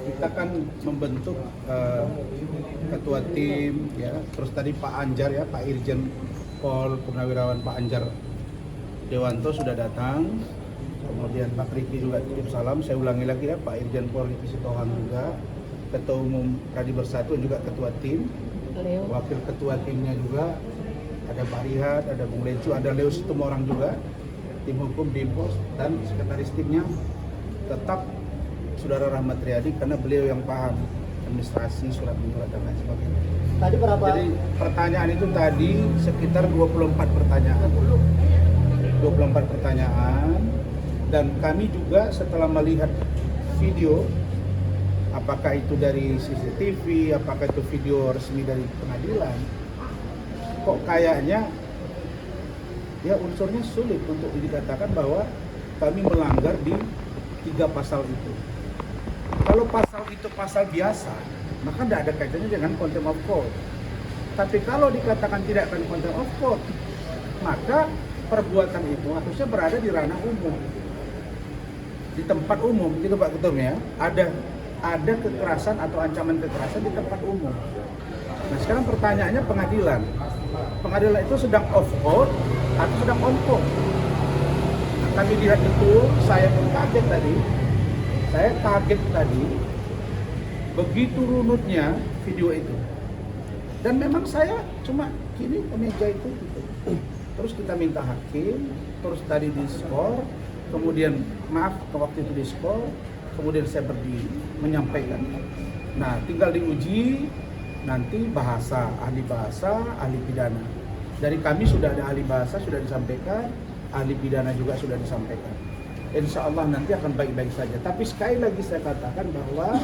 kita kan membentuk ketua tim, ya. Terus tadi Pak Anjar ya, Pak Irjen Pol Purnawirawan Pak Anjar Dewanto sudah datang. Kemudian Pak Riki juga titip salam. Saya ulangi lagi ya, Pak Irjen Pol Riki Sitohang juga, Ketua Umum Kadi Bersatu juga ketua tim. Wakil ketua timnya juga ada Pak Rihat, ada Bung Lecu, ada Leo Situmorang juga, tim hukum Dimpos, dan sekretaris timnya tetap Saudara Rahmat Riyadi karena beliau yang paham administrasi, surat menyurat dan lain sebagainya. Tadi berapa? Jadi pertanyaan itu tadi sekitar 24 pertanyaan. 24 pertanyaan, dan kami juga setelah melihat video, apakah itu dari CCTV, apakah itu video resmi dari pengadilan, kok kayaknya ya unsurnya sulit untuk dikatakan bahwa kami melanggar di 3 pasal itu. Kalau pasal itu pasal biasa, maka tidak ada kaitannya dengan contempt of court. Tapi kalau dikatakan tidak akan contempt of court, maka perbuatan itu harusnya berada di ranah umum, di tempat umum, gitu Pak Ketum ya. Ada kekerasan atau ancaman kekerasan di tempat umum. Nah sekarang pertanyaannya pengadilan itu sedang off court atau sedang on court? Nah, kami lihat itu, saya pun kaget tadi, begitu runutnya video itu. Dan memang saya cuma gini ke meja itu gitu. Terus kita minta hakim, terus tadi di-skor, kemudian maaf waktu itu di-skor, kemudian saya berdiri menyampaikan. Nah, tinggal diuji nanti ahli bahasa, ahli pidana. Dari kami sudah ada ahli bahasa, sudah disampaikan, ahli pidana juga sudah disampaikan. Insya Allah nanti akan baik-baik saja. Tapi sekali lagi saya katakan bahwa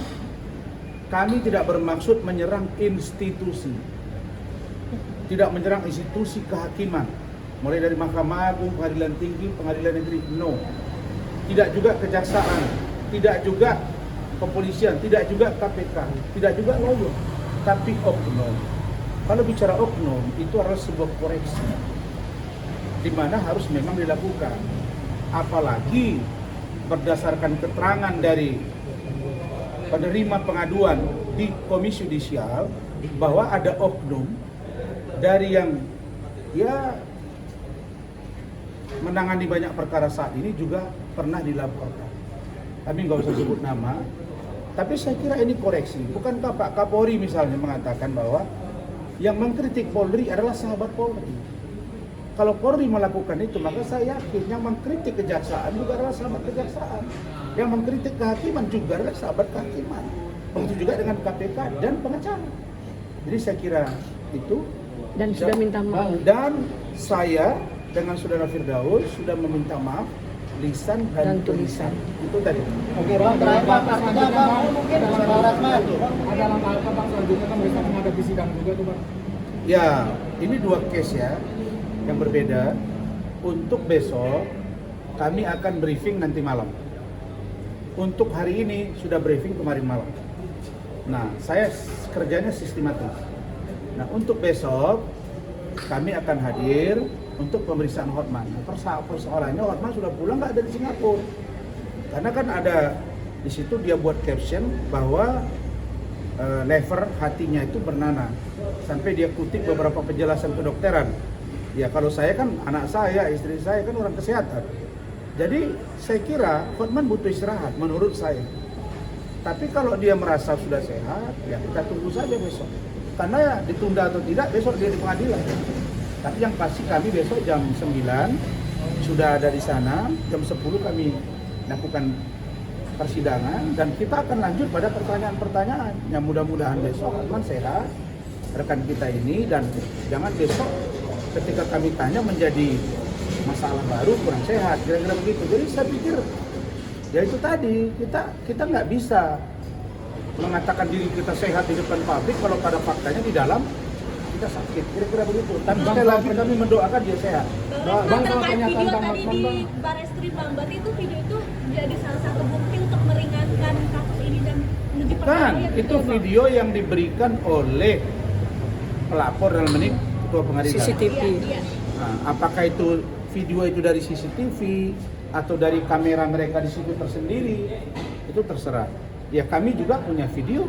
kami tidak bermaksud menyerang institusi, tidak menyerang institusi kehakiman, mulai dari Mahkamah Agung, Pengadilan Tinggi, Pengadilan Negeri, no. Tidak juga kejaksaan, tidak juga kepolisian, tidak juga KPK, tidak juga lawyer, tapi oknum. Kalau bicara oknum, itu adalah sebuah koreksi, di mana harus memang dilakukan. Apalagi berdasarkan keterangan dari penerima pengaduan di Komisi Yudisial bahwa ada oknum dari yang ya menangani banyak perkara saat ini juga pernah dilaporkan. Kami nggak usah sebut nama, tapi saya kira ini koreksi. Bukankah Pak Kapolri misalnya mengatakan bahwa yang mengkritik Polri adalah sahabat Polri? Kalau Polri melakukan itu, maka saya yakin yang mengkritik kejaksaan juga adalah sahabat kejaksaan. Yang mengkritik kehakiman juga adalah sahabat kehakiman. Begitu juga dengan KPK dan pengacara. Jadi saya kira itu. Dan sudah minta maaf. Dan saya dengan Saudara Firdaus sudah meminta maaf lisan dan tulisan. Itu tadi. Oke Bang, terakhir Bang, pastinya Bang, mungkin Bang Rasman. Ada langkah apa Bang selanjutnya kan bisa menghadapi sidang juga tuh Bang? Ya, ini 2 case ya yang berbeda. Untuk besok kami akan briefing nanti malam. Untuk hari ini sudah briefing kemarin malam. Nah, saya kerjanya sistematis. Nah, untuk besok kami akan hadir untuk pemeriksaan Hotman. Persoalannya Hotman sudah pulang nggak dari Singapura. Karena kan ada di situ dia buat caption bahwa lever hatinya itu bernanah. Sampai dia kutip beberapa penjelasan kedokteran. Ya kalau saya kan anak saya, istri saya kan orang kesehatan. Jadi saya kira Hotman butuh istirahat menurut saya. Tapi kalau dia merasa sudah sehat, ya kita tunggu saja besok. Karena ditunda atau tidak besok dia di pengadilan. Tapi yang pasti kami besok jam 9 sudah ada di sana, jam 10 kami lakukan persidangan dan kita akan lanjut pada pertanyaan-pertanyaan. Yang mudah-mudahan besok Hotman sehat, rekan kita ini, dan jangan besok ketika kami tanya menjadi masalah baru, kurang sehat, kira-kira begitu. Jadi saya pikir ya itu tadi, kita nggak bisa mengatakan diri kita sehat di depan publik kalau pada faktanya di dalam kita sakit, kira-kira begitu. Tapi sekali lagi kami mendoakan dia sehat. Bang, terkait video tadi di Barreskrim Bang, berarti itu video itu jadi salah satu bukti untuk meringankan kasus ini dan menuju Kan, perkara itu video yang diberikan oleh pelapor dalam ini ketua pengadilan. CCTV. Iya. Nah, apakah itu video itu dari CCTV atau dari kamera mereka di situ tersendiri, itu terserah. ya kami juga punya video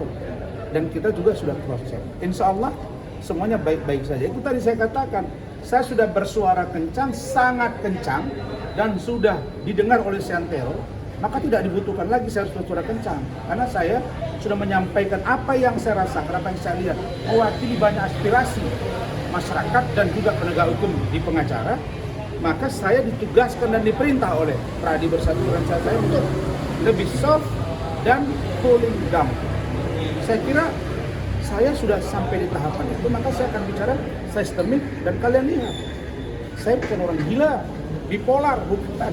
dan kita juga sudah cross check. Insya Allah semuanya baik-baik saja. Itu tadi saya katakan, saya sudah bersuara kencang, sangat kencang, dan sudah didengar oleh Santero, maka tidak dibutuhkan lagi saya harus bersuara kencang. Karena saya sudah menyampaikan apa yang saya rasakan, apa yang saya lihat, mewakili banyak aspirasi masyarakat dan juga penegak hukum di pengacara, maka saya ditugaskan dan diperintah oleh Pradi Bersatu dan saya untuk lebih soft dan cooling down. Saya kira saya sudah sampai di tahapan itu, maka saya akan bicara sistemik dan kalian lihat. Saya bukan orang gila, bipolar, bukan.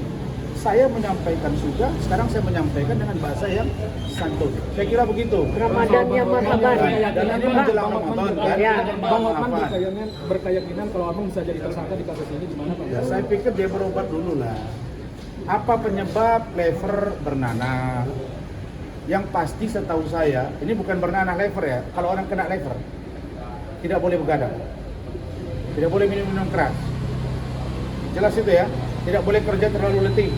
Saya menyampaikan juga, sekarang saya menyampaikan dengan bahasa yang santun. Saya kira begitu. Ramadannya marhaban. Dan ini menjelang Ramadan kan? Ya. Bang Hotman berkeyakinan kalau abang bisa jadi tersangka di kasus ini gimana Pak? Ya, saya pikir dia berobat dulu lah. Apa penyebab lever bernanah? Yang pasti setahu saya, ini bukan bernanah lever ya. Kalau orang kena lever, tidak boleh begadang, tidak boleh minum keras. Jelas itu ya. Tidak boleh kerja terlalu letih.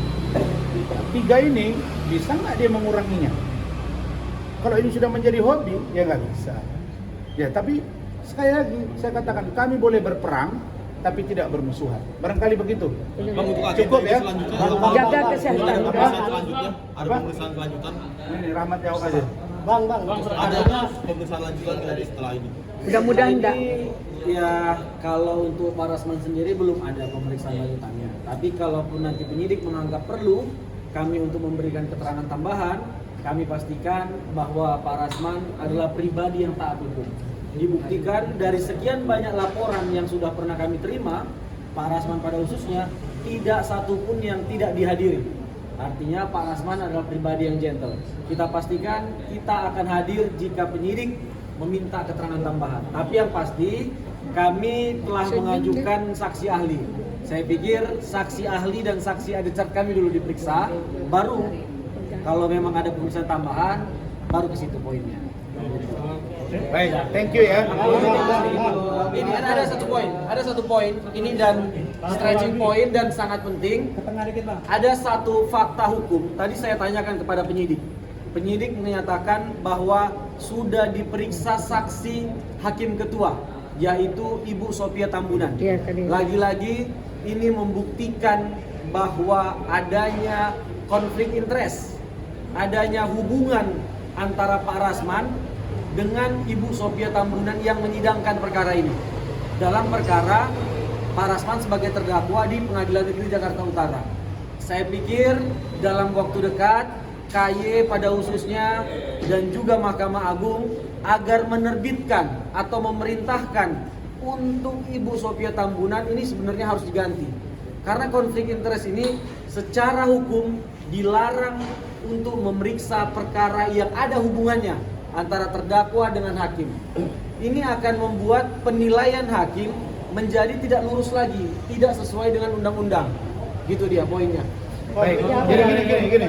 3 ini bisa nggak dia menguranginya? Kalau ini sudah menjadi hobi, ya nggak bisa. Ya, tapi sekali lagi saya katakan kami boleh berperang, tapi tidak bermusuhan. Barangkali begitu. Bang, untuk agenda Cukup ya. selanjutnya, Jaga kesehatan. ada pemeriksaan selanjutnya, ada pemeriksaan selanjutan, Ini Rahmat jawab aja. Bang, ada pemeriksaan lanjutan dari setelah ini. Mudah-mudahan enggak. Ya, kalau untuk Pak Rasman sendiri belum ada pemeriksaan lanjutannya. Tapi kalaupun nanti penyidik menganggap perlu kami untuk memberikan keterangan tambahan, kami pastikan bahwa Pak Rasman adalah pribadi yang taat hukum. Dibuktikan dari sekian banyak laporan yang sudah pernah kami terima, Pak Rasman pada khususnya tidak satupun yang tidak dihadiri. Artinya Pak Rasman adalah pribadi yang gentle. Kita pastikan kita akan hadir jika penyidik meminta keterangan tambahan. Tapi yang pasti kami telah mengajukan saksi ahli. Saya pikir saksi ahli dan saksi adicat kami dulu diperiksa, baru kalau memang ada pemeriksaan tambahan, baru ke situ poinnya. Baik, thank you ya. Ini ada satu poin ini dan stretching point dan sangat penting. Ada satu fakta hukum. Tadi saya tanyakan kepada penyidik. Penyidik menyatakan bahwa sudah diperiksa saksi hakim ketua, yaitu Ibu Sophia Tambunan. Iya, tadi. Lagi-lagi ini membuktikan bahwa adanya konflik interest, adanya hubungan antara Pak Rasman dengan Ibu Sophia Tambunan yang menyidangkan perkara ini. Dalam perkara Pak Rasman sebagai terdakwa di Pengadilan Negeri Jakarta Utara. Saya pikir dalam waktu dekat KY pada khususnya dan juga Mahkamah Agung agar menerbitkan atau memerintahkan untuk Ibu Sophia Tambunan ini sebenarnya harus diganti. Karena konflik interest ini secara hukum dilarang untuk memeriksa perkara yang ada hubungannya antara terdakwa dengan hakim. Ini akan membuat penilaian hakim menjadi tidak lurus lagi, tidak sesuai dengan undang-undang. Gitu dia poinnya. Baik, jadi gini.